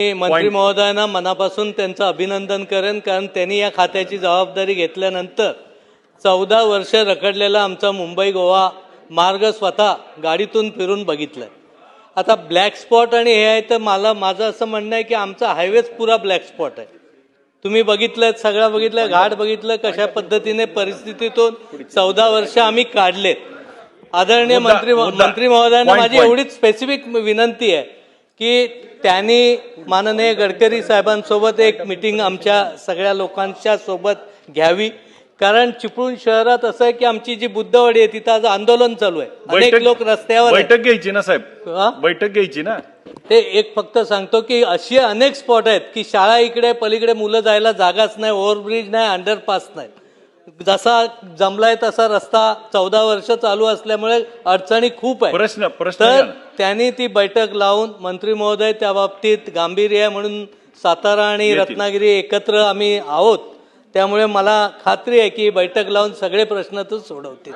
मी मंत्री महोदयांना मनापासून त्यांचं अभिनंदन करेन, कारण त्यांनी या खात्याची जबाबदारी घेतल्यानंतर 14 वर्ष रखडलेला आमचा मुंबई गोवा मार्ग स्वतः गाडीतून फिरून बघितलाय. आता ब्लॅक स्पॉट आणि हे आहे तर माझं असं म्हणणं आहे की आमचा हायवेच पुरा ब्लॅक स्पॉट आहे. तुम्ही बघितलं, सगळं बघितलं, घाट बघितलं, कशा पद्धतीने परिस्थितीतून 14 वर्ष आम्ही काढलेत. आदरणीय मंत्री महोदयांना माझी एवढीच स्पेसिफिक विनंती आहे की त्यांनी माननीय गडकरी साहेबांसोबत एक मीटिंग आमच्या सगळ्या लोकांच्या सोबत घ्यावी. कारण चिपळूण शहरात असं आहे की आमची जी बुद्धवाडी आहे तिथं आज आंदोलन चालू आहे. अनेक लोक रस्त्यावर बैठक घ्यायची ना साहेब, बैठक घ्यायची ना. ते एक फक्त सांगतो की अशी अनेक स्पॉट आहेत की शाळा इकडे पलीकडे मुलं जायला जागाच नाही, ओव्हरब्रिज नाही, अंडरपास नाही. जसा जमलाय तसा रस्ता 14 वर्ष चालू असल्यामुळे अडचणी खूप आहे. तर त्यांनी ती बैठक लावून मंत्री महोदय त्या बाबतीत गांभीर्य म्हणून सातारा आणि रत्नागिरी एकत्र आम्ही आहोत. त्यामुळे मला खात्री आहे की बैठक लावून सगळे प्रश्न तो सोडवतील.